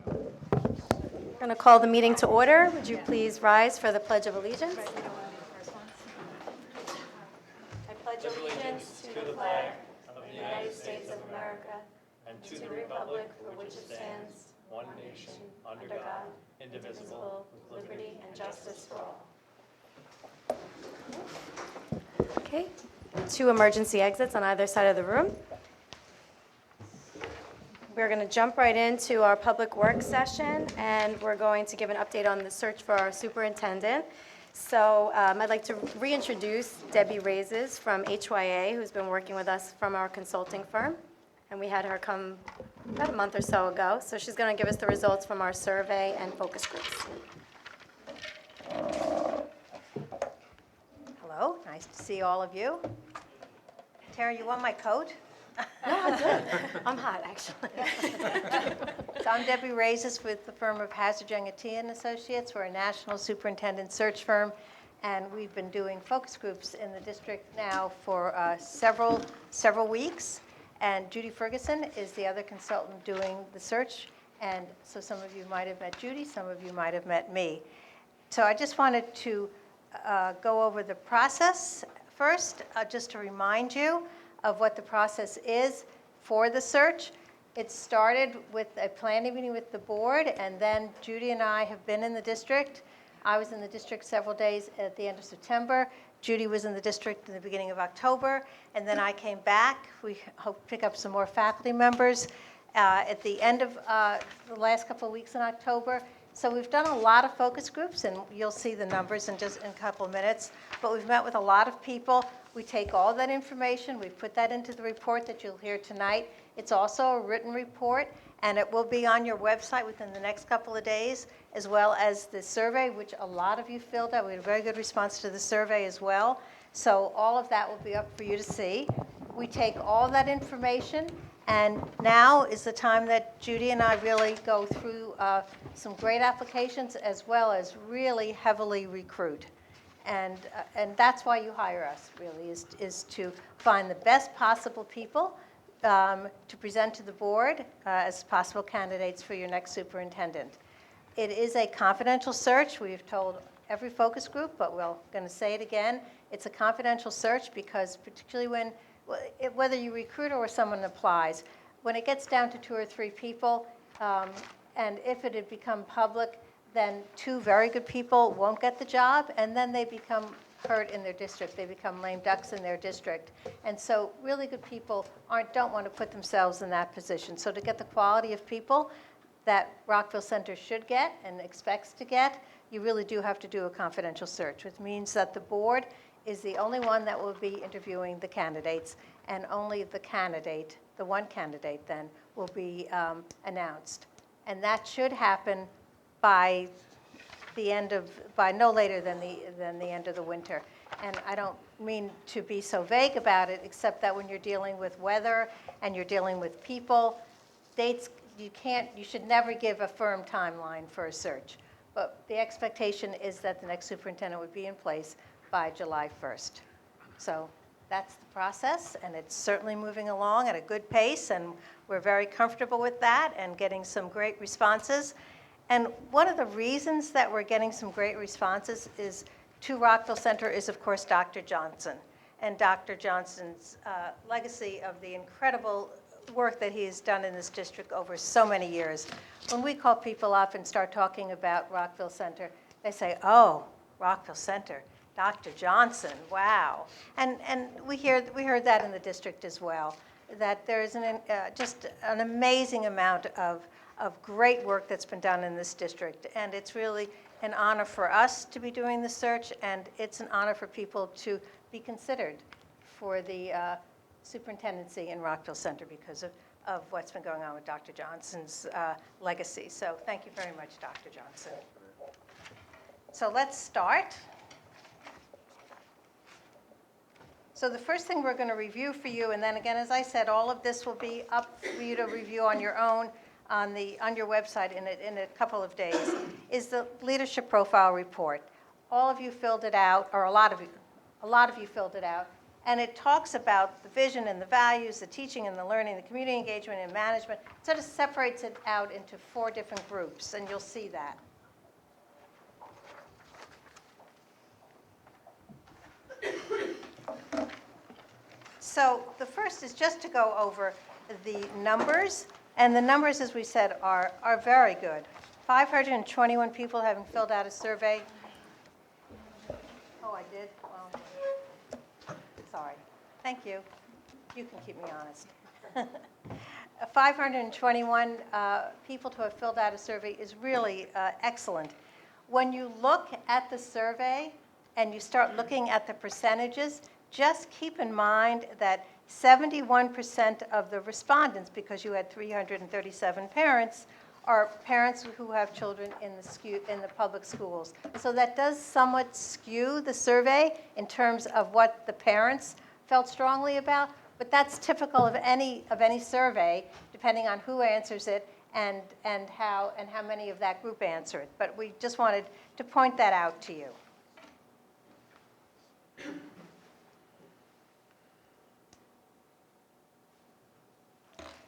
I'm going to call the meeting to order. Would you please rise for the Pledge of Allegiance? I pledge allegiance to the flag of the United States of America and to the republic for which it stands, one nation, under God, indivisible, with liberty and justice for all. Okay, 2 emergency exits on either side of the room. We're going to jump right into our public works session, and we're going to give an update on the search for our superintendent. So I'd like to reintroduce Debbie Raises from HYA, who's been working with us from our consulting firm. And we had her come about a month or so ago. So she's going to give us the results from our survey and focus groups. Hello, nice to see all of you. Tara, you want my coat? No, I'm good. I'm hot, actually. So I'm Debbie Raises with the firm of Hazard Young and Associates. We're a national superintendent search firm, and we've been doing focus groups in the district now for several weeks. And Judy Ferguson is the other consultant doing the search. And so some of you might have met Judy, some of you might have met me. So I just wanted to go over the process first, just to remind you of what the process is for the search. It started with a planning meeting with the board, and then Judy and I have been in the district. I was in the district several days at the end of September. Judy was in the district in the beginning of October, and then I came back. We hope to pick up some more faculty members at the end of the last couple of weeks in October. So we've done a lot of focus groups, and you'll see the numbers in just in a couple of minutes. But we've met with a lot of people. We take all that information, we put that into the report that you'll hear tonight. It's also a written report, and it will be on your website within the next couple of days, as well as the survey, which a lot of you filled out. We had a very good response to the survey as well. So all of that will be up for you to see. We take all that information, and now is the time that Judy and I really go through some great applications, as well as really heavily recruit. And that's why you hire us, really, is to find the best possible people to present to the board as possible candidates for your next superintendent. It is a confidential search. We've told every focus group, but we're going to say it again. It's a confidential search because particularly when, whether you recruit or someone applies, when it gets down to 2 or 3 people, and if it had become public, then 2 very good people won't get the job, and then they become hurt in their district. They become lame ducks in their district. And so really good people don't want to put themselves in that position. So to get the quality of people that Rockville Center should get and expects to get, you really do have to do a confidential search, which means that the board is the only one that will be interviewing the candidates, and only the candidate, the one candidate then, will be announced. And that should happen by no later than the end of the winter. And I don't mean to be so vague about it, except that when you're dealing with weather and you're dealing with people, dates, you should never give a firm timeline for a search. But the expectation is that the next superintendent would be in place by July 1st. So that's the process, and it's certainly moving along at a good pace, and we're very comfortable with that and getting some great responses. And one of the reasons that we're getting some great responses is to Rockville Center is, of course, Dr. Johnson, and Dr. Johnson's legacy of the incredible work that he has done in this district over so many years. When we call people up and start talking about Rockville Center, they say, "Oh, Rockville Center, Dr. Johnson, wow." And we heard that in the district as well, that there's just an amazing amount of great work that's been done in this district. And it's really an honor for us to be doing the search, and it's an honor for people to be considered for the superintendency in Rockville Center because of what's been going on with Dr. Johnson's legacy. So thank you very much, Dr. Johnson. So let's start. So the first thing we're going to review for you, and then again, as I said, all of this will be up for you to review on your own on your website in a couple of days, is the leadership profile report. All of you filled it out, or a lot of you filled it out. And it talks about the vision and the values, the teaching and the learning, the community engagement and management. It sort of separates it out into 4 different groups, and you'll see that. So the first is just to go over the numbers. And the numbers, as we said, are very good. 521 people having filled out a survey. Oh, I did? Well, sorry. Thank you. You can keep me honest. 521 people to have filled out a survey is really excellent. When you look at the survey and you start looking at the percentages, just keep in mind that 71% of the respondents, because you had 337 parents, are parents who have children in the public schools. So that does somewhat skew the survey in terms of what the parents felt strongly about, but that's typical of any survey, depending on who answers it and how many of that group answer it. But we just wanted to point that out to you.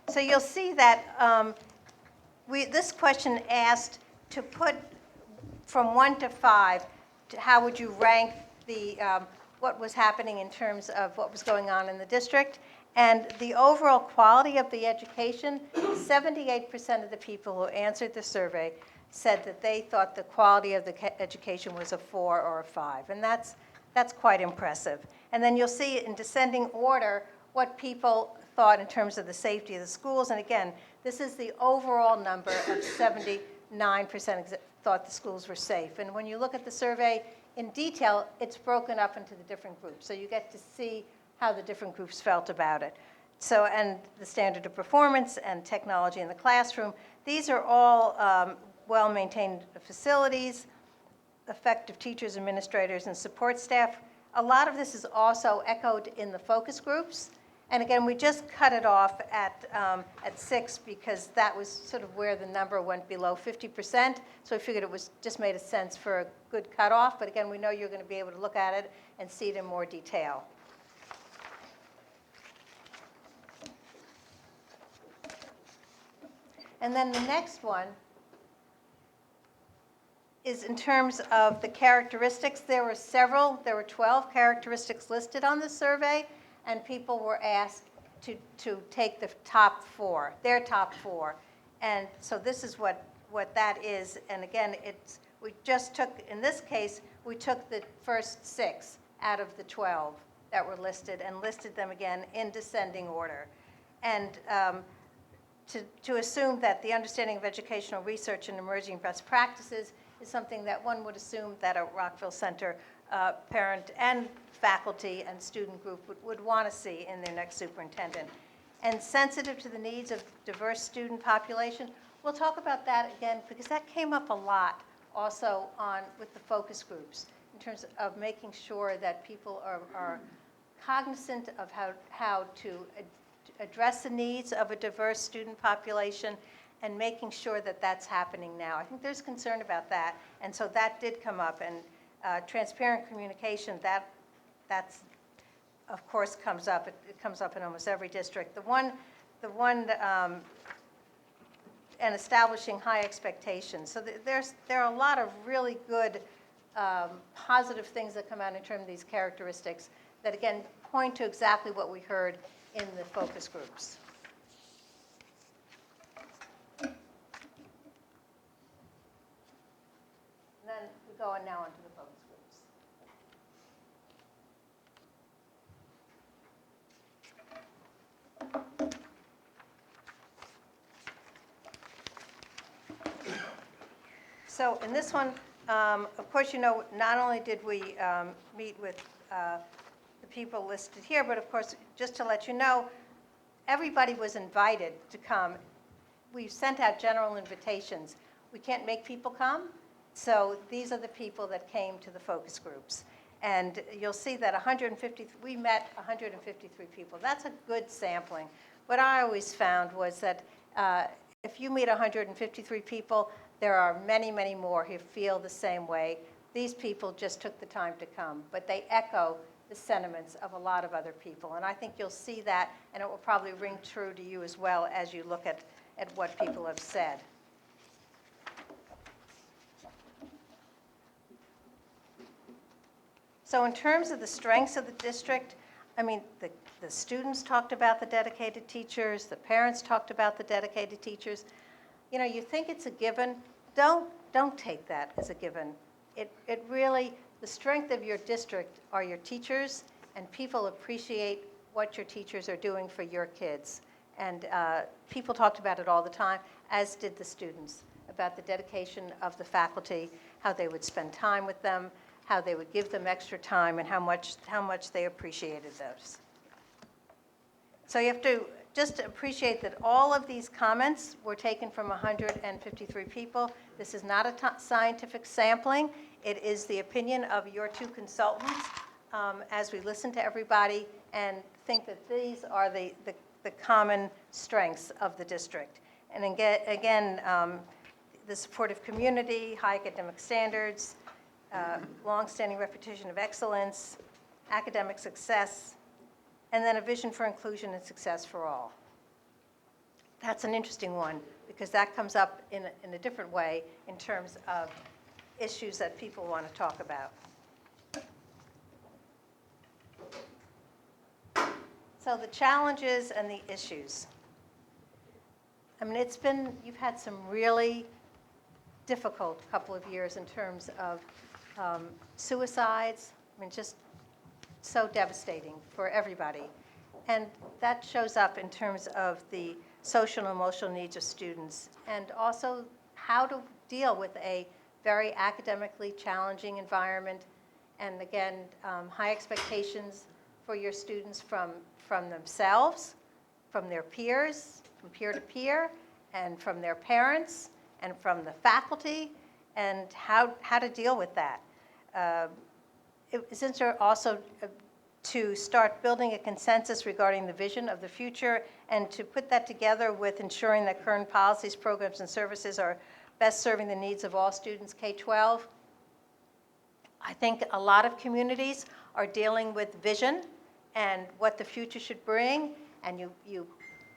So you'll see that this question asked to put from 1 to 5, how would you rank what was happening in terms of what was going on in the district. And the overall quality of the education, 78% of the people who answered the survey said that they thought the quality of the education was a 4 or a 5. And that's quite impressive. And then you'll see in descending order what people thought in terms of the safety of the schools. And again, this is the overall number of 79% thought the schools were safe. And when you look at the survey in detail, it's broken up into the different groups. So you get to see how the different groups felt about it. So, and the standard of performance and technology in the classroom, these are all well-maintained facilities, effective teachers, administrators, and support staff. A lot of this is also echoed in the focus groups. And again, we just cut it off at 6 because that was sort of where the number went below 50%. So we figured it was just made a sense for a good cutoff. But again, we know you're going to be able to look at it and see it in more detail. And then the next one is in terms of the characteristics. There were 12 characteristics listed on the survey. And people were asked to take the top 4, their top 4. And so this is what that is. And again, we just took, in this case, we took the first 6 out of the 12 that were listed and listed them again in descending order. And to assume that the understanding of educational research and emerging best practices is something that one would assume that a Rockville Center parent and faculty and student group would want to see in their next superintendent. And sensitive to the needs of diverse student population, we'll talk about that again because that came up a lot also with the focus groups in terms of making sure that people are cognizant of how to address the needs of a diverse student population and making sure that that's happening now. I think there's concern about that, and so that did come up. And transparent communication, that's of course comes up. It comes up in almost every district. The one, and establishing high expectations. So there are a lot of really good positive things that come out in terms of these characteristics that again point to exactly what we heard in the focus groups. And then we go on now onto the focus groups. So in this one, of course, you know, not only did we meet with the people listed here, but of course, just to let you know, everybody was invited to come. We sent out general invitations. We can't make people come, so these are the people that came to the focus groups. And you'll see that we met 153 people. That's a good sampling. What I always found was that if you meet 153 people, there are many, many more who feel the same way. These people just took the time to come, but they echo the sentiments of a lot of other people. And I think you'll see that, and it will probably ring true to you as well as you look at what people have said. So in terms of the strengths of the district, I mean, the students talked about the dedicated teachers, the parents talked about the dedicated teachers. You know, you think it's a given. Don't take that as a given. It really, the strength of your district are your teachers, and people appreciate what your teachers are doing for your kids. And people talked about it all the time, as did the students, about the dedication of the faculty, how they would spend time with them, how they would give them extra time, and how much they appreciated those. So you have to just appreciate that all of these comments were taken from 153 people. This is not a scientific sampling. It is the opinion of your two consultants as we listen to everybody and think that these are the common strengths of the district. And again, the supportive community, high academic standards, long-standing reputation of excellence, academic success, and then a vision for inclusion and success for all. That's an interesting one because that comes up in a different way in terms of issues that people want to talk about. So the challenges and the issues. I mean, you've had some really difficult couple of years in terms of suicides. I mean, just so devastating for everybody. And that shows up in terms of the social and emotional needs of students, and also how to deal with a very academically challenging environment, and again, high expectations for your students from themselves, from their peers, from peer to peer, and from their parents, and from the faculty, and how to deal with that. Since you're also to start building a consensus regarding the vision of the future and to put that together with ensuring that current policies, programs, and services are best serving the needs of all students K-12. I think a lot of communities are dealing with vision and what the future should bring, and you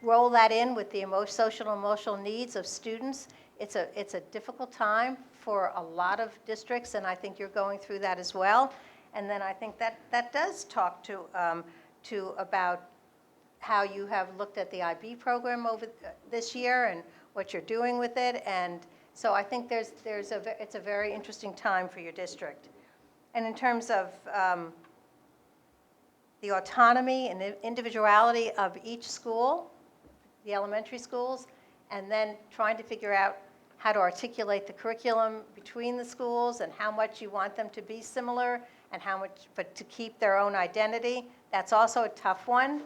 roll that in with the social and emotional needs of students. It's a difficult time for a lot of districts, and I think you're going through that as well. And then I think that does talk to about how you have looked at the IB program over this year and what you're doing with it. And so I think it's a very interesting time for your district. And in terms of the autonomy and the individuality of each school, the elementary schools, and then trying to figure out how to articulate the curriculum between the schools and how much you want them to be similar and how much, but to keep their own identity. That's also a tough one.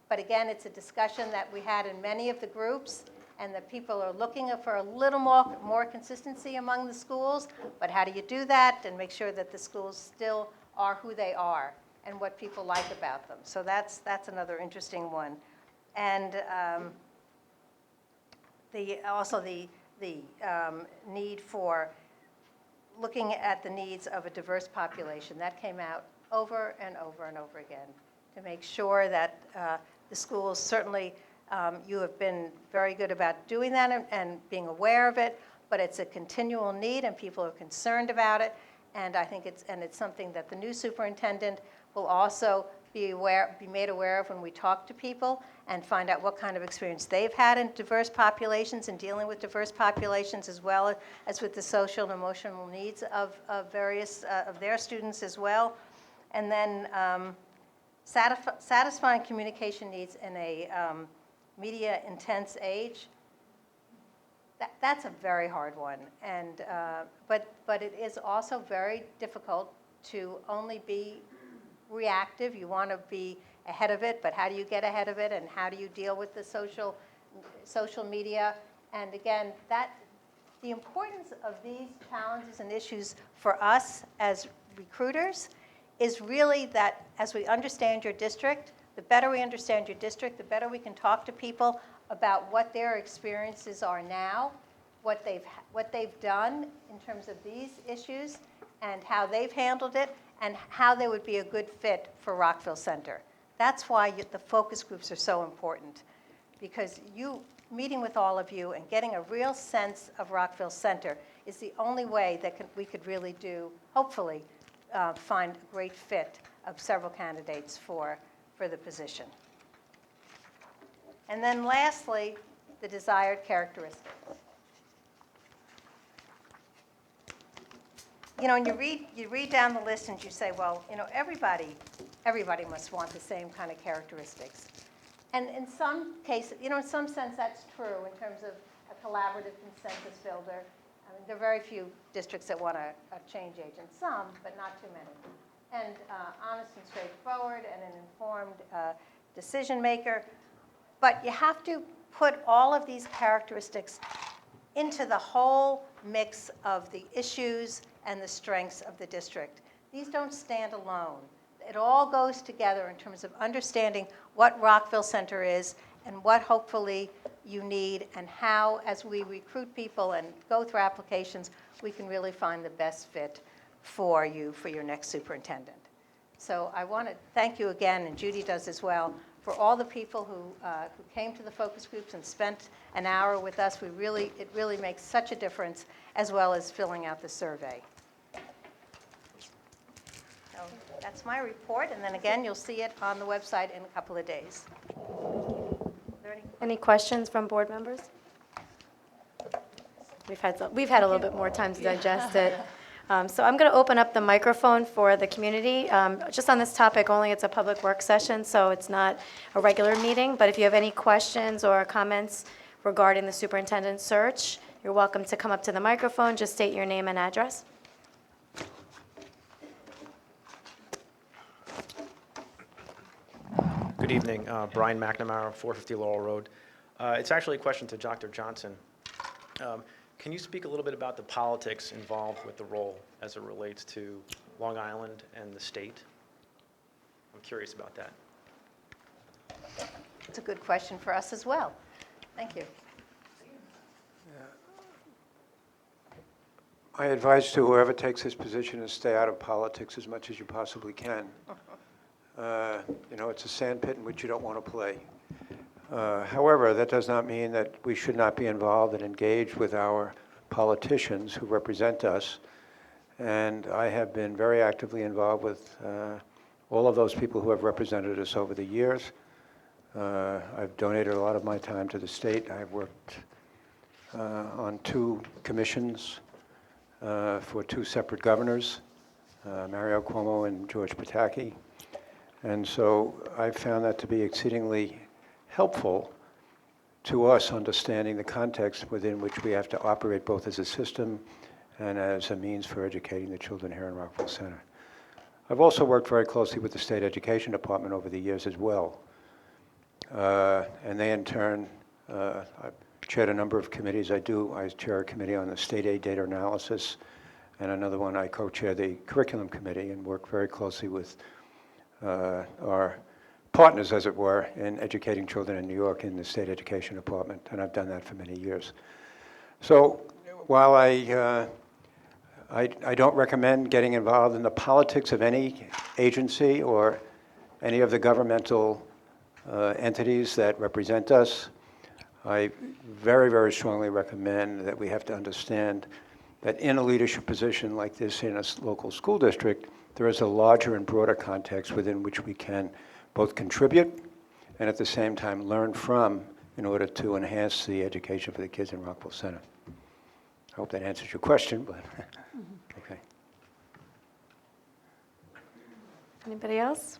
But again, it's a discussion that we had in many of the groups, and that people are looking for a little more consistency among the schools. But how do you do that and make sure that the schools still are who they are and what people like about them? So that's another interesting one. And also the need for looking at the needs of a diverse population. That came out over and over and over again to make sure that the schools, certainly you have been very good about doing that and being aware of it, but it's a continual need and people are concerned about it. And I think it's something that the new superintendent will also be made aware of when we talk to people and find out what kind of experience they've had in diverse populations and dealing with diverse populations, as well as with the social and emotional needs of various of their students as well. And then satisfying communication needs in a media-intense age. That's a very hard one, and but it is also very difficult to only be reactive. You want to be ahead of it, but how do you get ahead of it, and how do you deal with the social media? And again, the importance of these challenges and issues for us as recruiters is really that as we understand your district, the better we understand your district, the better we can talk to people about what their experiences are now, what they've done in terms of these issues, and how they've handled it, and how they would be a good fit for Rockville Center. That's why the focus groups are so important, because meeting with all of you and getting a real sense of Rockville Center is the only way that we could really hopefully, find a great fit of several candidates for the position. And then lastly, the desired characteristics. And you read down the list and you say, well, everybody must want the same kind of characteristics. And in some cases, in some sense that's true in terms of a collaborative consensus builder. I mean, there are very few districts that want a change agent, some, but not too many. And honest and straightforward and an informed decision maker. But you have to put all of these characteristics into the whole mix of the issues and the strengths of the district. These don't stand alone. It all goes together in terms of understanding what Rockville Center is and what hopefully you need, and how, as we recruit people and go through applications, we can really find the best fit for you for your next superintendent. So I want to thank you again, and Judy does as well, for all the people who came to the focus groups and spent an hour with us. It really makes such a difference, as well as filling out the survey. So that's my report, and then again, you'll see it on the website in a couple of days. Any questions from board members? We've had a little bit more time to digest it. So I'm going to open up the microphone for the community. Just on this topic only, it's a public work session, so it's not a regular meeting. But if you have any questions or comments regarding the superintendent search, you're welcome to come up to the microphone. Just state your name and address. Good evening. Brian McNamara, 450 Laurel Road. It's actually a question to Dr. Johnson. Can you speak a little bit about the politics involved with the role as it relates to Long Island and the state? I'm curious about that. It's a good question for us as well. Thank you. I advise to whoever takes this position to stay out of politics as much as you possibly can. It's a sandpit in which you don't want to play. However, that does not mean that we should not be involved and engaged with our politicians who represent us. And I have been very actively involved with all of those people who have represented us over the years. I've donated a lot of my time to the state. I've worked on 2 commissions for 2 separate governors, Mario Cuomo and George Pataki. And so I found that to be exceedingly helpful to us understanding the context within which we have to operate both as a system and as a means for educating the children here in Rockville Center. I've also worked very closely with the State Education Department over the years as well. And they in turn, I've chaired a number of committees. I chair a committee on the state aid data analysis, and another one I co-chair the curriculum committee and work very closely with our partners, as it were, in educating children in New York in the State Education Department, and I've done that for many years. So while I don't recommend getting involved in the politics of any agency or any of the governmental entities that represent us, I very, very strongly recommend that we have to understand that in a leadership position like this in a local school district, there is a larger and broader context within which we can both contribute and at the same time learn from in order to enhance the education for the kids in Rockville Center. I hope that answers your question, but okay. Anybody else?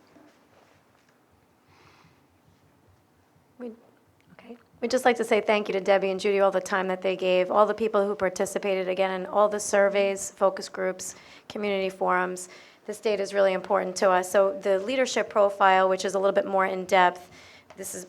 We'd just like to say thank you to Debbie and Judy, all the time that they gave, all the people who participated, again, in all the surveys, focus groups, community forums. This data is really important to us. So the leadership profile, which is a little bit more in-depth,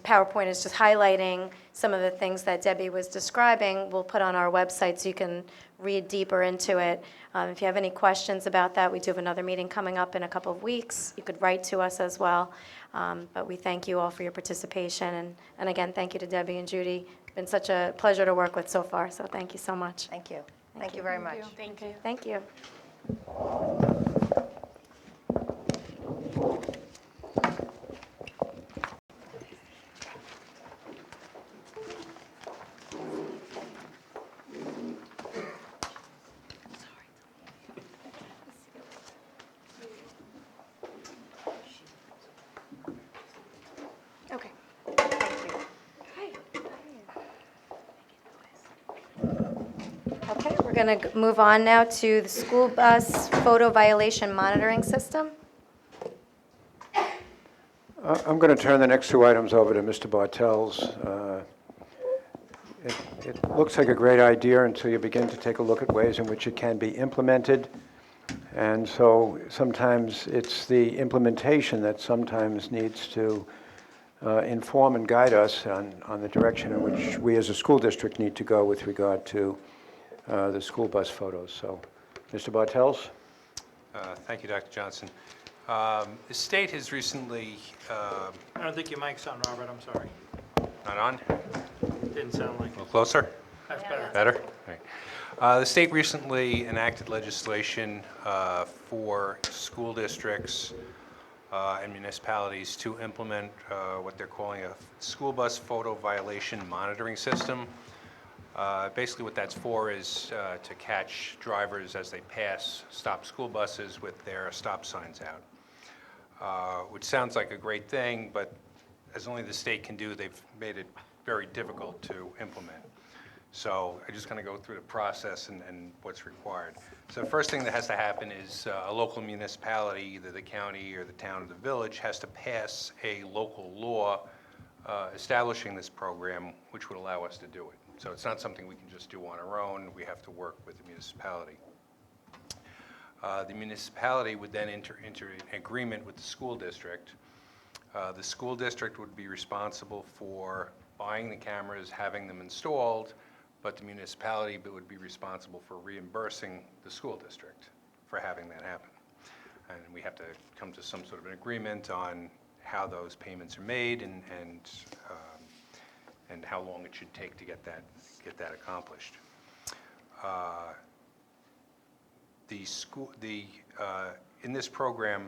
PowerPoint is just highlighting some of the things that Debbie was describing. We'll put on our website so you can read deeper into it. If you have any questions about that, we do have another meeting coming up in a couple of weeks. You could write to us as well. But we thank you all for your participation. And again, thank you to Debbie and Judy. It's been such a pleasure to work with so far, so thank you so much. Thank you. Thank you very much. Thank you. Okay, we're going to move on now to the school bus photo violation monitoring system. I'm going to turn the next two items over to Mr. Bartels. It looks like a great idea until you begin to take a look at ways in which it can be implemented. And so sometimes it's the implementation that sometimes needs to inform and guide us on the direction in which we as a school district need to go with regard to the school bus photos. So, Mr. Bartels? Thank you, Dr. Johnson. The state has recently, I don't think your mic's on, Robert, I'm sorry. not on, Didn't sound like a it. little closer? That's better. Better? Right. The state recently enacted legislation for school districts and municipalities to implement what they're calling a school bus photo violation monitoring system. Basically what that's for is to catch drivers as they pass stop school buses with their stop signs out, which sounds like a great thing, but as only the state can do, they've made it very difficult to implement. So I'm just going to go through the process and what's required. So the first thing that has to happen is a local municipality, either the county or the town or the village, has to pass a local law establishing this program, which would allow us to do it. So it's not something we can just do on our own. We have to work with the municipality. The municipality would then enter into an agreement with the school district. The school district would be responsible for buying the cameras, having them installed, but the municipality would be responsible for reimbursing the school district for having that happen. And we have to come to some sort of an agreement on how those payments are made and how long it should take to get that accomplished. In this program,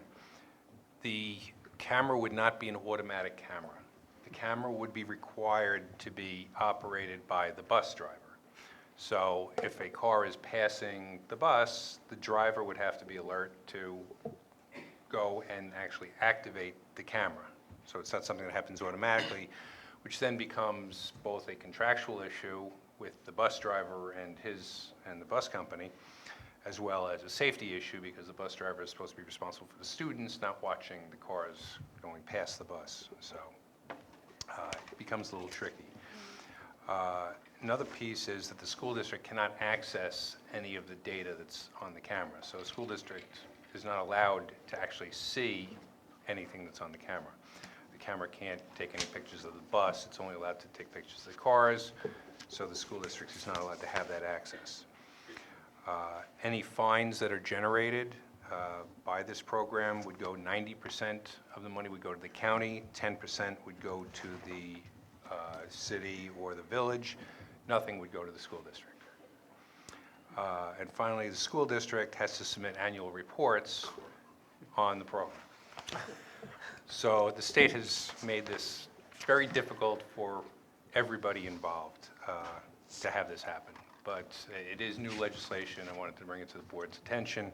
the camera would not be an automatic camera. The camera would be required to be operated by the bus driver. So if a car is passing the bus, the driver would have to be alert to go and actually activate the camera. So it's not something that happens automatically, which then becomes both a contractual issue with the bus driver and the bus company, as well as a safety issue because the bus driver is supposed to be responsible for the students, not watching the cars going past the bus. So it becomes a little tricky. Another piece is that the school district cannot access any of the data that's on the camera. So a school district is not allowed to actually see anything that's on the camera. The camera can't take any pictures of the bus. It's only allowed to take pictures of the cars. So the school district is not allowed to have that access. Any fines that are generated by this program would go 90% of the money would go to the county, 10% would go to the city or the village, nothing would go to the school district. And finally, the school district has to submit annual reports on the program. So the state has made this very difficult for everybody involved to have this happen. But it is new legislation. I wanted to bring it to the board's attention.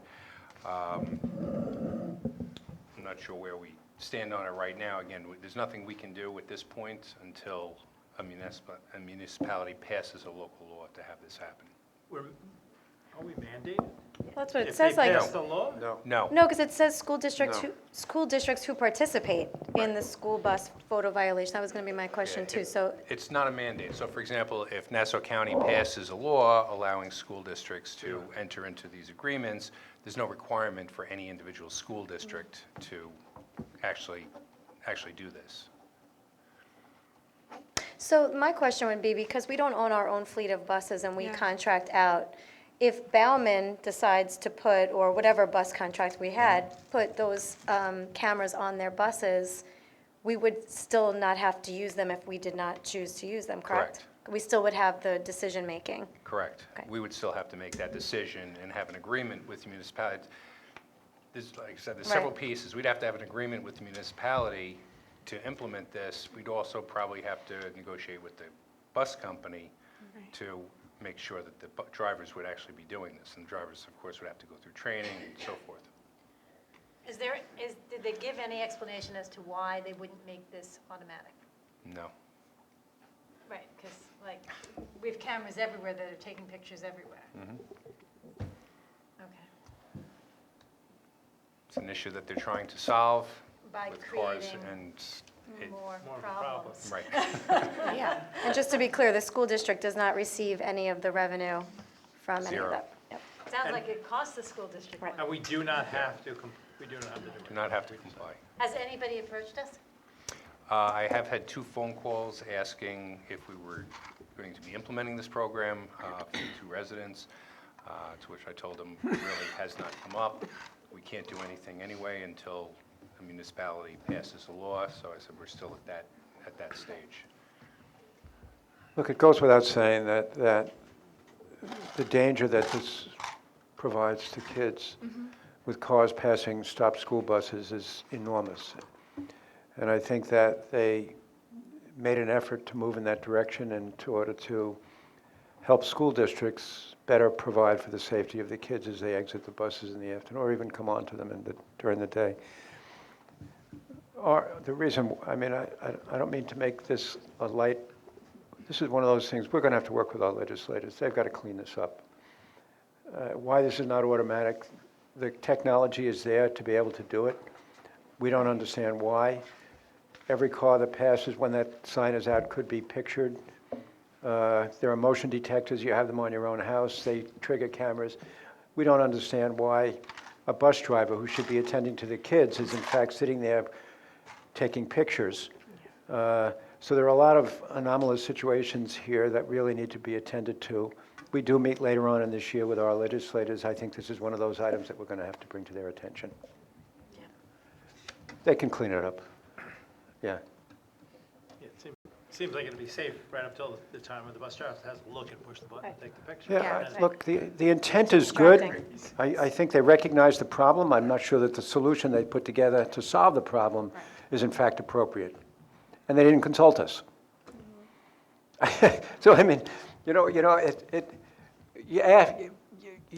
I'm not sure where we stand on it right now. Again, there's nothing we can do at this point until a municipality passes a local law to have this happen. Are we mandated? That's what it If says, they like, pass the law? No. No. no, because it says school districts No. who participate in the school bus photo violation. That was going to be my question, too. So, It's not a mandate. So for example, if Nassau County passes a law allowing school districts to enter into these agreements, there's no requirement for any individual school district to actually do this. so my question would be, because we don't own our own fleet of buses and we contract out, if Bauman decides to put, or whatever bus contract we had, put those cameras on their buses, we would still not have to use them if we did not choose to use them, correct? Correct. We still would have the decision-making. Correct. Okay. We would still have to make that decision and have an agreement with the municipality. Like I said, there's several Right. pieces. We'd have to have an agreement with the municipality to implement this. We'd also probably have to negotiate with the bus company to make sure that the drivers would actually be doing this. And the drivers, of course, would have to go through training and so forth. Did they give any explanation as to why they wouldn't make this automatic? No. Right, because like, we've cameras everywhere that are taking pictures everywhere. Okay. It's an issue that they're trying to solve By with cars creating and it, more More of a problem. problems. right. Yeah. And just to be clear, the school district does not receive any of the revenue from any of Zero. that. Yep. Sounds like it costs the school district money. And we do not have to, we do not have to do it. Do not have to comply. Has anybody approached us? I have had 2 phone calls asking if we were going to be implementing this program for the 2 residents, to which I told them really has not come up. We can't do anything anyway until the municipality passes a law, so I said we're still at that stage. Look, it goes without saying that the danger that this provides to kids with cars passing stop school buses is enormous. And I think that they made an effort to move in that direction in order to help school districts better provide for the safety of the kids as they exit the buses in the afternoon, or even come onto them during the day. The reason, I mean, I don't mean to make this a light. This is one of those things, we're going to have to work with our legislators. They've got to clean this up. Why this is not automatic, the technology is there to be able to do it. We don't understand why. Every car that passes when that sign is out could be pictured. There are motion detectors, you have them on your own house, they trigger cameras. We don't understand why a bus driver who should be attending to the kids is in fact sitting there taking pictures. So there are a lot of anomalous situations here that really need to be attended to. We do meet later on in this year with our legislators. I think this is one of those items that we're going to have to bring to their attention. They can clean it up. Yeah. Yeah, it seems like it'd be safe right up till the time when the bus driver has to look and push the button and take the picture. Yeah, Yeah, look, the intent is good. Distracting. I think they recognize the problem. I'm not sure that the solution they put together to solve the problem is in fact appropriate. And they didn't consult us. So, I mean, you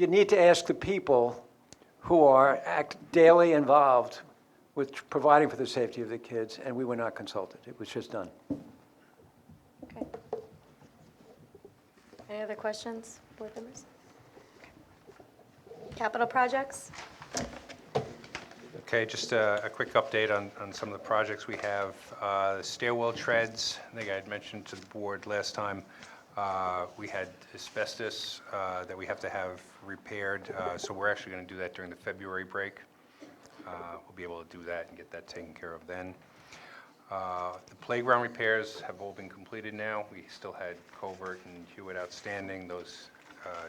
need to ask the people who are daily involved with providing for the safety of the kids, and we were not consulted. It was just done. Okay. Any other questions, board members? Capital projects? Okay, just a quick update on some of the projects we have. The stairwell treads, I think I had mentioned to the board last time, we had asbestos that we have to have repaired, so we're actually going to do that during the February break. We'll be able to do that and get that taken care of then. The playground repairs have all been completed now. We still had Covert and Hewitt outstanding. Those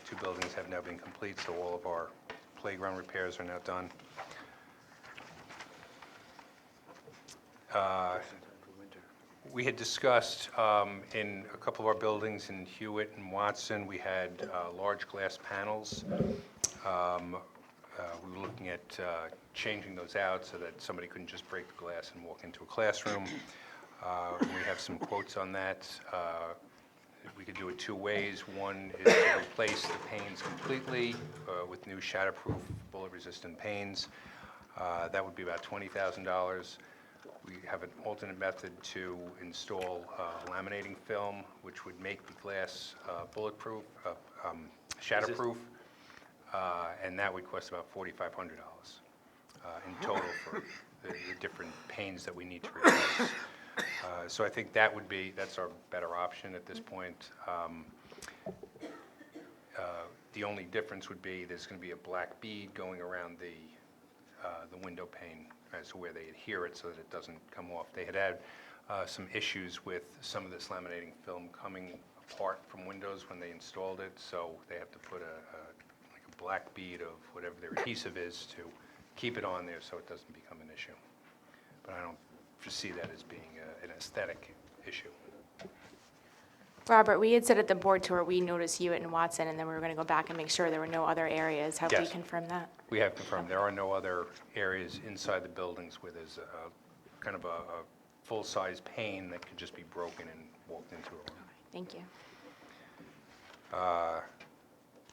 2 buildings have now been complete, so all of our playground repairs are now done. We had discussed in a couple of our buildings in Hewitt and Watson, we had large glass panels. We were looking at changing those out so that somebody couldn't just break the glass and walk into a classroom. We have some quotes on that. We could do it 2 ways. One is to replace the panes completely with new shatterproof, bullet-resistant panes. That would be about $20,000. We have an alternate method to install laminating film, which would make the glass bulletproof, shatterproof, and that would cost about $4,500 in total for the different panes that we need to replace. So I think that's our better option at this point. The only difference would be there's going to be a black bead going around the window pane as to where they adhere it so that it doesn't come off. They had some issues with some of this laminating film coming apart from windows when they installed it, so they have to put like a black bead of whatever their adhesive is to keep it on there so it doesn't become an issue. But I don't foresee that as being an aesthetic issue. Robert, we had said at the board tour, we noticed Hewitt and Watson, and then we were going to go back and make sure there were no other areas. Have we Yes. confirmed that? We have confirmed there are no other areas inside the buildings where there's kind of a full-size pane that could just be broken and walked into a room. Thank you.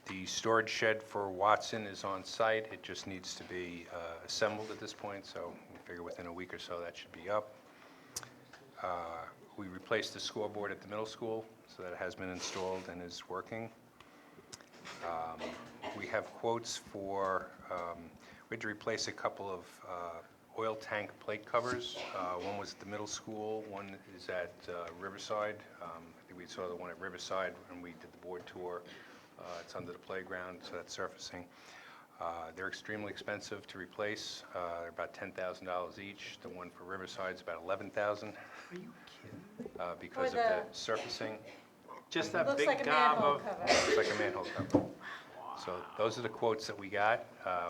The storage shed for Watson is on site. It just needs to be assembled at this point, so we figure within a week or so that should be up. We replaced the scoreboard at the middle school, so that has been installed and is working. We have quotes for, we had to replace a couple of oil tank plate covers. One was at the middle school, one is at Riverside. I think we saw the one at Riverside when we did the board tour. It's under the playground, so that's surfacing. They're extremely expensive to replace. They're about $10,000 each. The one for Riverside is about $11,000 Are you kidding? because of For the the- surfacing. Just that Looks big like a gob manhole of, cover. It's like a manhole cover. So those are the quotes that we got.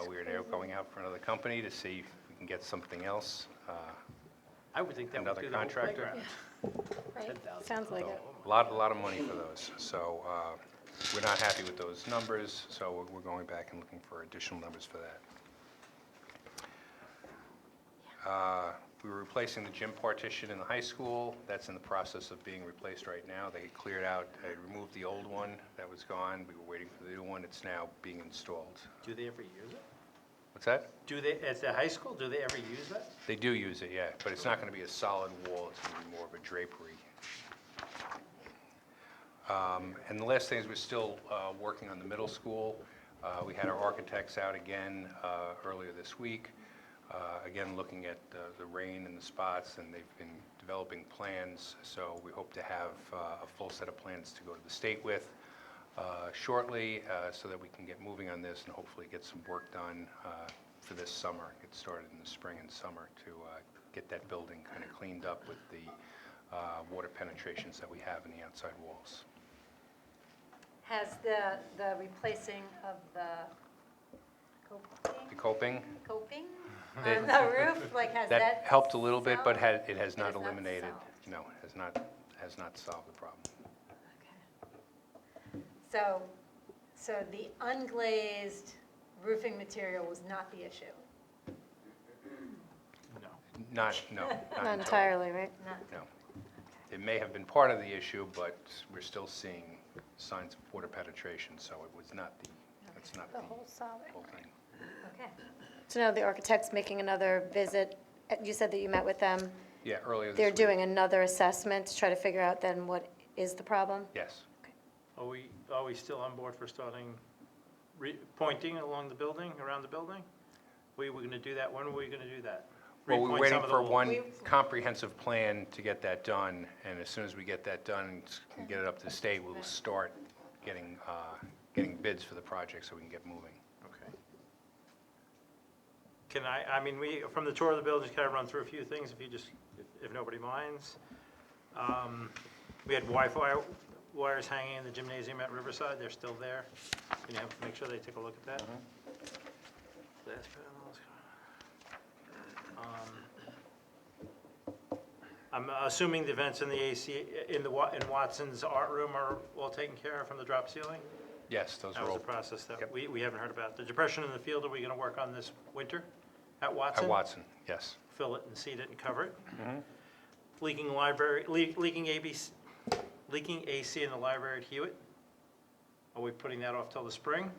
We are now going out for another company to see if we can get something else. I would think that would Another do the whole contractor? playground. Right? Sounds like it. A lot of money for those. So we're not happy with those numbers, so we're going back and looking for additional numbers for that. We were replacing the gym partition in the high school. That's in the process of being replaced right now. They cleared out, they removed the old one that was gone. We were waiting for the new one. It's now being installed. Do they ever use it? What's that? Do they, at the high school, do they ever use that? They do use it, yeah, but it's not going to be a solid wall. It's going to be more of a drapery. And the last thing is we're still working on the middle school. We had our architects out again earlier this week, again looking at the rain and the spots, and they've been developing plans. So we hope to have a full set of plans to go to the state with shortly, so that we can get moving on this and hopefully get some work done for this summer, get started in the spring and summer to get that building kind of cleaned up with the water penetrations that we have in the outside walls. Has the replacing of the The coping, coping They- on the roof, like, has that? that helped a little bit, but solved? it has It not has not eliminated, solved. no, has not solved the problem. Okay. So the unglazed roofing material was not the issue? No. No, Not in total. entirely, right? Not, No. It may have been part of the issue, but we're still seeing signs of water penetration, so it was not it's not The the whole solid. whole thing. okay. So now the architect's making another visit. You said that you met with them. Yeah, earlier this They're week. doing another assessment to try to figure out then what is the problem? Yes. Are we still on board for starting pointing along the building, around the building? We were going to do that. When were we going to do that? Well, we're Repoint waiting some of the for walls. one comprehensive plan to get that done, and as soon as we get that done and get it up to the state, we'll start getting bids for the project so we can get moving. Okay. Can I mean, from the tour of the building, just kind of run through a few things, if nobody minds. We had Wi-Fi wires hanging in the gymnasium at Riverside, they're still there. Can you make sure they take a look at that? Glass panels. I'm assuming the vents in the AC, in Watson's art room are all taken care of from the drop ceiling? Yes, those That are was all a process that Yep. we haven't heard about. The depression in the field, are we going to work on this winter at Watson? at Watson, yes. Fill it and seed it and cover it? Mm-hmm. Leaking AC in the library at Hewitt? Are we putting that off till the spring?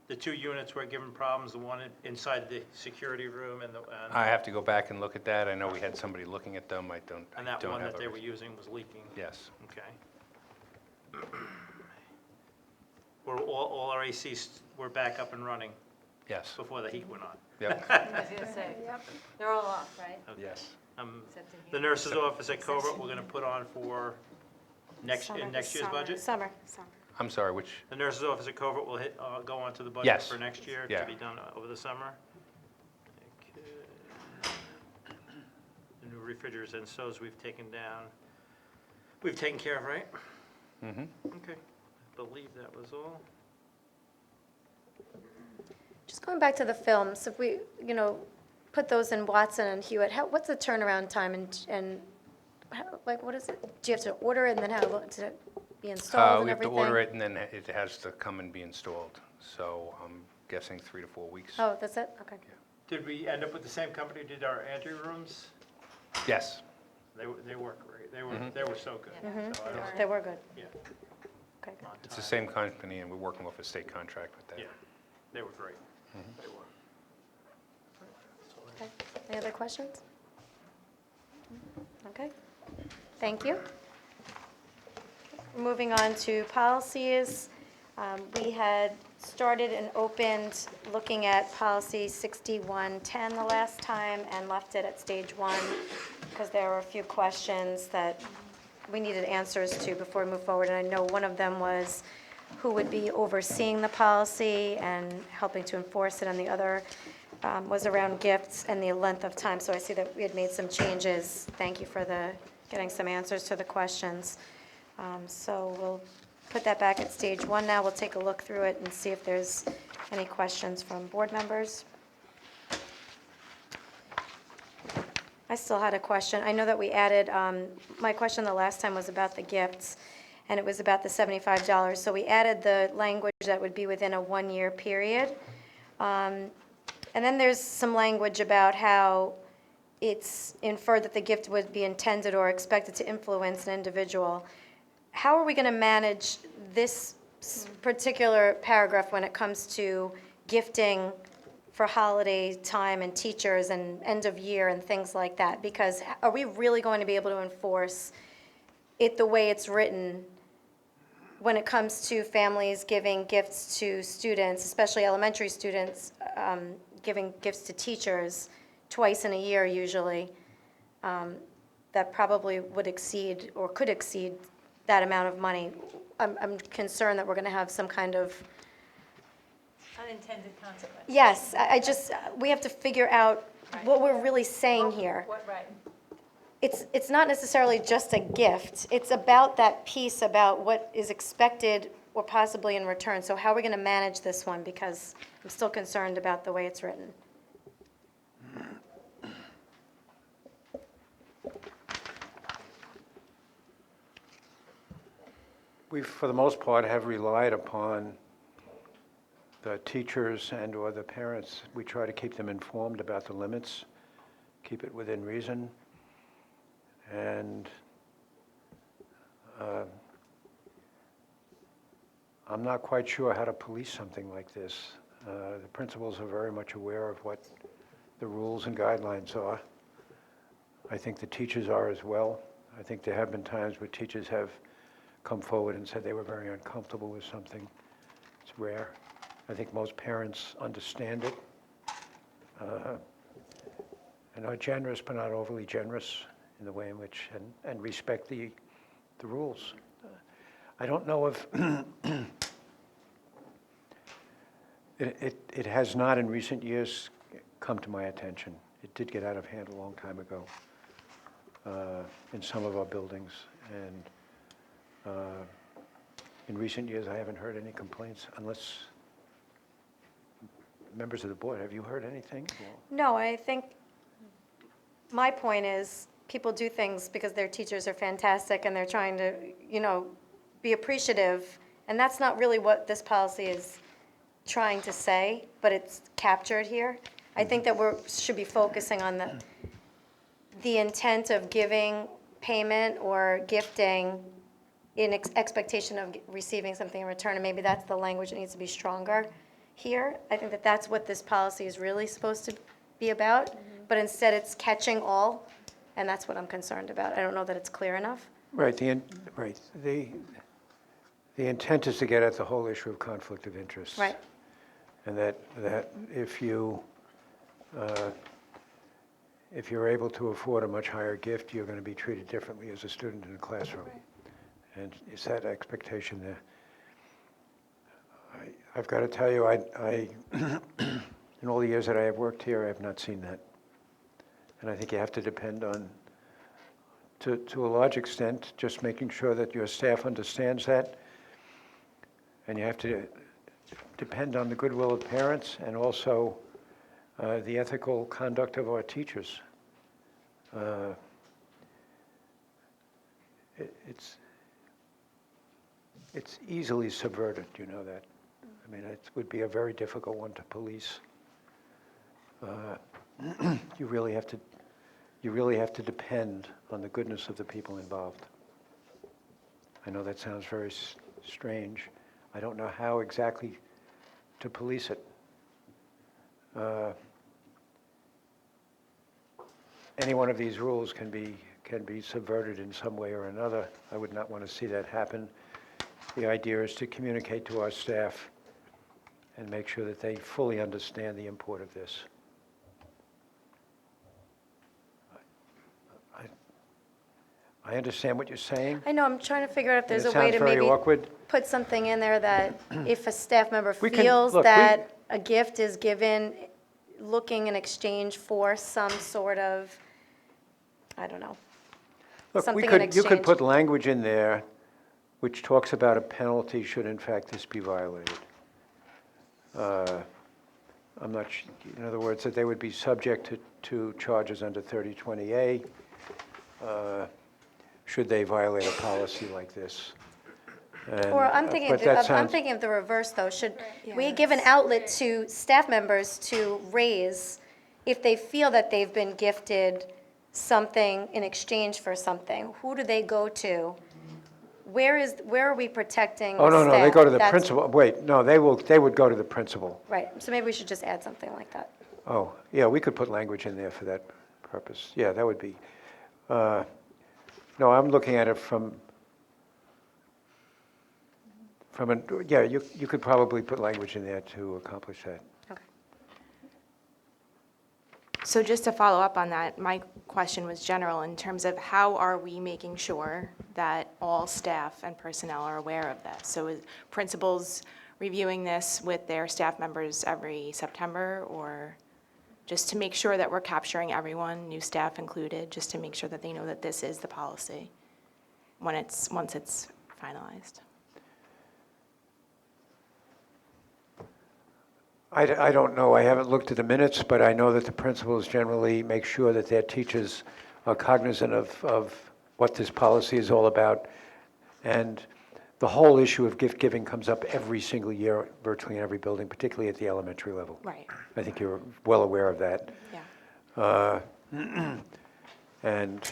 The two units were given problems, the one inside the security room and I have to go back and look at that. I know we had somebody looking at them. I don't and that don't one have that they a- were using was leaking. Yes. Okay. Were all our ACs were back up and running Yes. before the heat went on? Yep. I was gonna say, they're all off, right? Yes. Except in The here. nurse's office at Covert, we're going to put on for next year's budget? Summer. I'm sorry, which, The nurse's office at Covert will go onto the budget Yes. for next year Yeah. to be done over the summer? Okay. The new refrigerators and stoves we've taken down, we've taken care of, right? mm-hmm. Okay, I believe that was all. Just going back to the films, if we, put those in Watson and Hewitt, what's the turnaround time and what is it? Do you have to order it and then how long to be installed and We have to everything? order it, and then it has to come and be installed. So I'm guessing 3 to 4 weeks. Oh, that's it? Okay. Did we end up with the same company who did our ante rooms? Yes. They work great, they Mm-hmm. were so good. So I don't- They were good. Yeah, Okay, good. on It's the time. same company, and we're working off a state contract with that. Yeah, they were great. Mm-hmm. They were. Okay. Any other questions? Okay, thank you. Moving on to policies. We had started and opened looking at policy 6110 the last time and left it at stage 1 because there were a few questions that we needed answers to before we move forward. And I know one of them was who would be overseeing the policy and helping to enforce it, and the other was around gifts and the length of time. So I see that we had made some changes. Thank you for getting some answers to the questions. So we'll put that back at stage 1 now. We'll take a look through it and see if there's any questions from board members. I still had a question. I know that we added, my question the last time was about the gifts, and it was about the $75. So we added the language that would be within a 1-year period. And then there's some language about how it's inferred that the gift would be intended or expected to influence an individual. How are we going to manage this particular paragraph when it comes to gifting for holiday time and teachers and end of year and things like that? Because are we really going to be able to enforce it the way it's written when it comes to families giving gifts to students, especially elementary students, giving gifts to teachers twice in a year usually? That probably would exceed or could exceed that amount of money. I'm concerned that we're going to have some kind of Unintended consequence. yes. I just we have to figure out what we're really saying here. Right. It's not necessarily just a gift. It's about that piece about what is expected or possibly in return. So how are we going to manage this one? Because I'm still concerned about the way it's written. We, for the most part, have relied upon the teachers and/or the parents. We try to keep them informed about the limits, keep it within reason, and I'm not quite sure how to police something like this. The principals are very much aware of what the rules and guidelines are. I think the teachers are as well. I think there have been times where teachers have come forward and said they were very uncomfortable with something. It's rare. I think most parents understand it and are generous, but not overly generous in the way in which, and respect the rules. I don't know if, it has not in recent years come to my attention. It did get out of hand a long time ago in some of our buildings, and in recent years, I haven't heard any complaints, unless members of the board, have you heard anything? No, I think my point is people do things because their teachers are fantastic and they're trying to, be appreciative. And that's not really what this policy is trying to say, but it's captured here. I think that we should be focusing on the intent of giving payment or gifting in expectation of receiving something in return, and maybe that's the language that needs to be stronger here. I think that that's what this policy is really supposed to be about, but instead it's catching all, and that's what I'm concerned about. I don't know that it's clear enough. Right, the intent is to get at the whole issue of conflict of interest. Right. And that if you're able to afford a much higher gift, you're going to be treated differently as a student in a classroom. And is that expectation there? I've got to tell you, I in all the years that I have worked here, I have not seen that. And I think you have to depend on, to a large extent, just making sure that your staff understands that. And you have to depend on the goodwill of parents and also the ethical conduct of our teachers. It's easily subverted, you know that. I mean, it would be a very difficult one to police. You really have to depend on the goodness of the people involved. I know that sounds very strange. I don't know how exactly to police it. Any one of these rules can be can be subverted in some way or another. I would not want to see that happen. The idea is to communicate to our staff and make sure that they fully understand the import of this. I understand what you're saying. I know, I'm trying to figure out if there's It a way sounds to very maybe awkward. put something in there that if a staff member We can- feels look, we- that a gift is given, looking in exchange for some sort of, I don't know, Look, something in you could exchange. put language in there which talks about a penalty should in fact this be violated. I'm not, in other words, that they would be subject to charges under 3020A should they violate a policy like this. And, Or I'm thinking, but that I'm sounds- thinking of the reverse, though. Should we Yeah, give an outlet to staff members to raise if they feel that they've been gifted something in exchange for something? Who do they go to? Where are we protecting Oh, no, no, they staff? go to the That's- principal. Wait, no, they would go to the principal. Right, so maybe we should just add something like that. Oh, yeah, we could put language in there for that purpose. Yeah, that would be, no, I'm looking at it from yeah, you could probably put language in there to accomplish that. Okay. So just to follow up on that, my question was general in terms of how are we making sure that all staff and personnel are aware of this? So is principals reviewing this with their staff members every September, or just to make sure that we're capturing everyone, new staff included, just to make sure that they know that this is the policy once it's finalized? I don't know, I haven't looked at the minutes, but I know that the principals generally make sure that their teachers are cognizant of what this policy is all about. And the whole issue of gift giving comes up every single year, virtually in every building, particularly at the elementary level. Right, I think you're well aware of that. yeah. And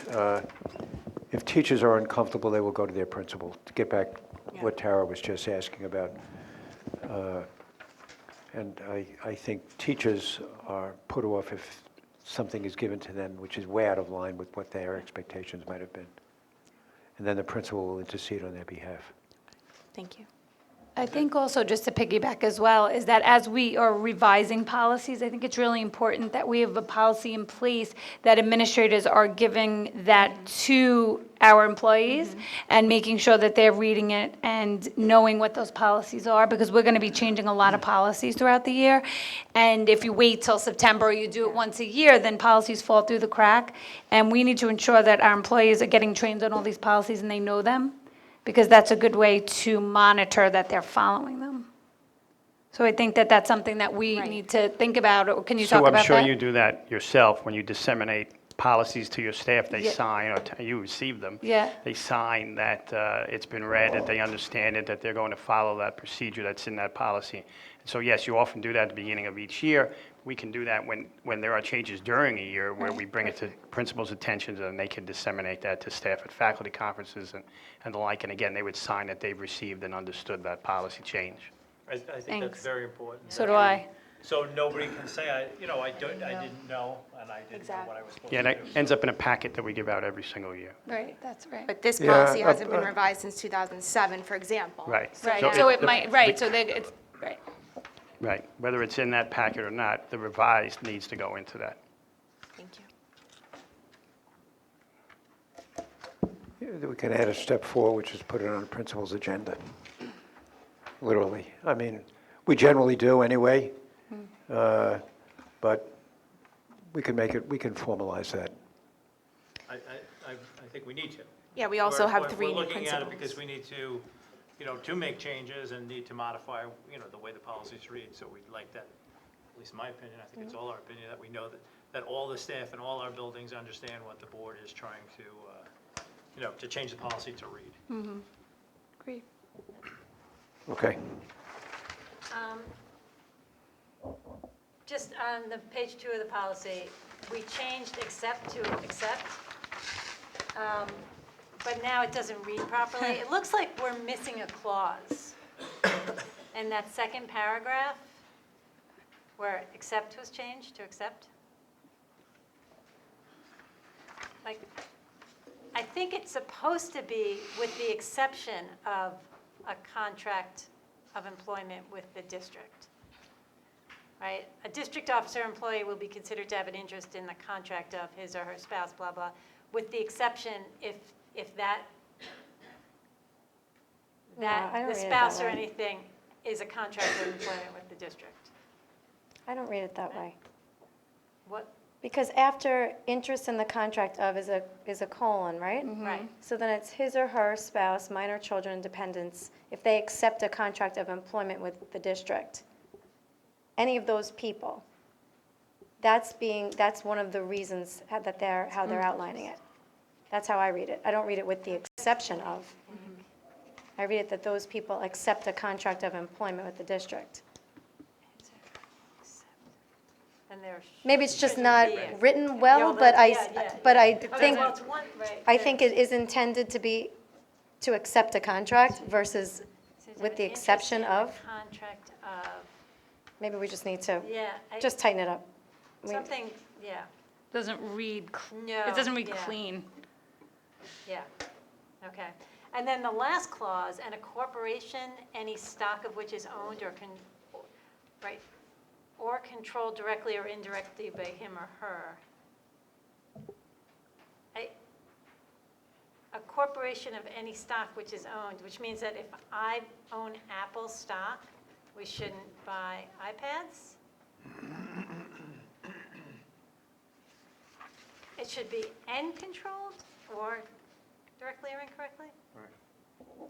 if teachers are uncomfortable, they will go to their principal, to get back what Tara was just asking about. And I think teachers are put off if something is given to them which is way out of line with what their expectations might have been. And then the principal will intercede on their behalf. Thank you. I think also, just to piggyback as well, is that as we are revising policies, I think it's really important that we have a policy in place that administrators are giving that to our employees and making sure that they're reading it and knowing what those policies are, because we're going to be changing a lot of policies throughout the year. And if you wait till September or you do it once a year, then policies fall through the crack. And we need to ensure that our employees are getting trained on all these policies and they know them, because that's a good way to monitor that they're following them. So I think that that's something that we Right. need to think about, or can you talk So about I'm sure that? you do that yourself when you disseminate policies to your staff. They Yeah. sign, or you receive them. Yeah. They sign that it's been read, that they understand it, that they're going to follow that procedure that's in that policy. And so yes, you often do that at the beginning of each year. We can do that when there are changes during a year where we bring it to principals' attention and they can disseminate that to staff at faculty conferences and the like. And again, they would sign that they've received and understood that policy change. I think that's Thanks. very important. So do I. So nobody can say, I didn't know, and I didn't know what I was supposed Yeah, to that do. ends up in a packet that we give out every single year. Right, that's right. But this Yeah, policy hasn't been revised since 2007, for example. Right. Right, So so it- it might, right, so that it's, right. Right, whether it's in that packet or not, the revised needs to go into that. Thank you. We can add a step 4, which is put it on the principal's agenda, literally. I mean, we generally do anyway, but we can make it, we can formalize that. I think we need to. Yeah, we also have We're 3 new looking at it because principals. we need to, to make changes and need to modify, the way the policies read. So we'd like that, at least in my opinion, I think it's all our opinion, that we know that all the staff in all our buildings understand what the board is trying to change the policy to read. Great. Okay. Just on the page 2 of the policy, we changed accept to accept, but now it doesn't read properly. It looks like we're missing a clause in that second paragraph where accept was changed to accept. Like, I think it's supposed to be with the exception of a contract of employment with the district, right? A district officer employee will be considered to have an interest in the contract of his or her spouse, blah, blah, with the exception if that No, I don't the read it spouse that or way. anything is a contract of employment with the district. I don't read it that way. What, Because after interest in the contract of is a colon, right? right, So then it's his or her spouse, minor children, and dependents, if they accept a contract of employment with the district. Any of those people. That's one of the reasons how they're outlining it. That's how I read it. I don't read it with the exception of. I read it that those people accept a contract of employment with the district. and they're. Maybe it's just shouldn't not be it. written well, Yeah, but yeah. I Okay, think, well, it's one, right. I think it is intended to accept a contract versus Says with have the an interest exception in of. the contract of, Maybe we just need to yeah. just tighten it up. Something, yeah, Doesn't read, no. it doesn't read yeah, clean. Yeah, okay. And then the last clause, and a corporation, any stock of which is owned right, or controlled directly or indirectly by him or her. A corporation of any stock which is owned, which means that if I own Apple stock, we shouldn't buy iPads? It should be and controlled or directly or incorrectly,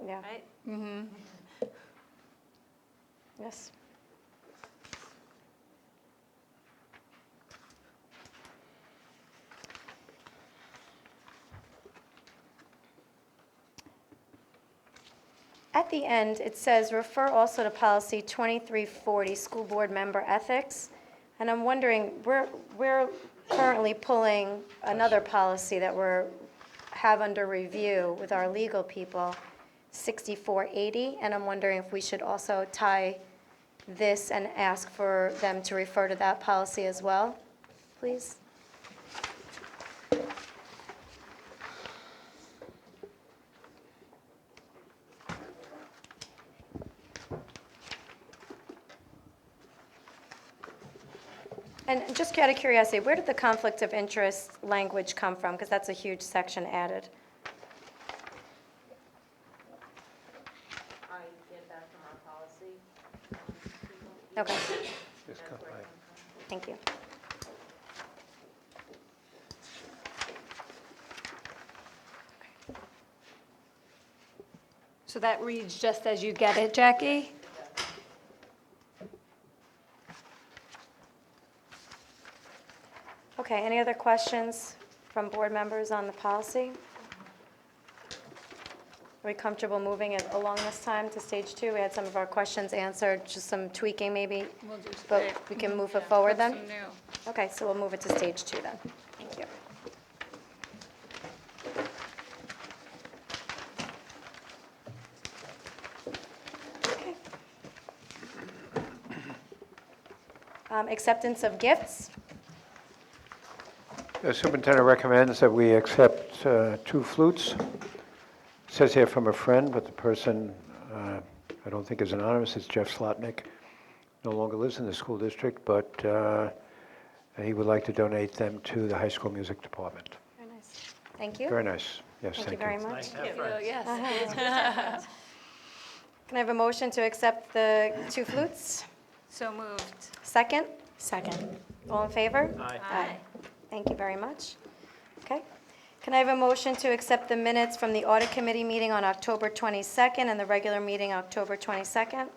Yeah, right? Mm-hmm. yes. At the end, it says, refer also to policy 2340, school board member ethics. And I'm wondering, we're currently pulling another policy that have under review with our legal people, 6480, and I'm wondering if we should also tie this and ask for them to refer to that policy as well, please? And just out of curiosity, where did the conflict of interest language come from? Because that's a huge section added. I get that from our policy. Okay, Just come by. thank you. So that reads just as you get it, Jackie? Okay, any other questions from board members on the policy? Are we comfortable moving it along this time to stage 2? We had some of our questions answered, just some tweaking maybe, but we can move it forward then? Okay, so we'll move it to stage 2 then. Thank you. Okay. Acceptance of gifts. The superintendent recommends that we accept 2 flutes. It says here from a friend, but the person, I don't think is anonymous, it's Jeff Slotnick. No longer lives in the school district, but he would like to donate them to the high school music department. Very nice. Thank you. Very nice. Yes, Thank you thank you. very much. Nice to have friends. Yes. Can I have a motion to accept the 2 flutes? So moved. Second? Second. All in favor? Aye. Aye. Thank you very much. Okay. Can I have a motion to accept the minutes from the audit committee meeting on October 22nd and the regular meeting October 22nd?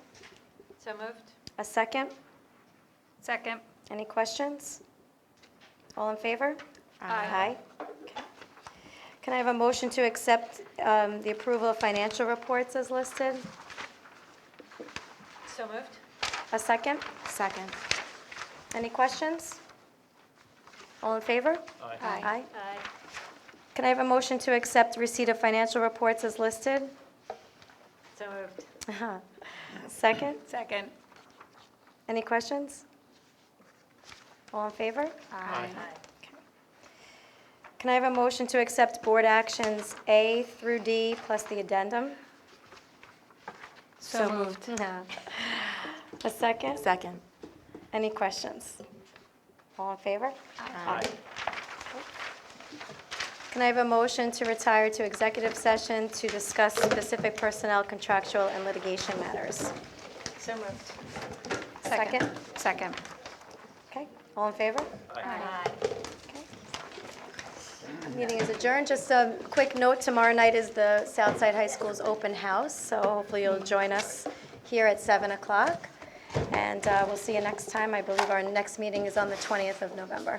So moved? A second? Second. Any questions? All in favor? Aye. Okay. Can I have a motion to accept the approval of financial reports as listed? So moved? A second? Second. Any questions? All in favor? Aye. Aye. Aye. Can I have a motion to accept receipt of financial reports as listed? So moved? Second? Second. Any questions? All in favor? Aye. Can I have a motion to accept board actions A through D plus the addendum? So moved. A second? Second. Any questions? All in favor? Aye. Can I have a motion to retire to executive session to discuss specific personnel, contractual, and litigation matters? So moved. Second? Second. Okay, all in favor? Aye. Meeting is adjourned. Just a quick note, tomorrow night is the Southside High School's open house, so hopefully you'll join us here at 7 o'clock. And we'll see you next time. I believe our next meeting is on the 20th of November.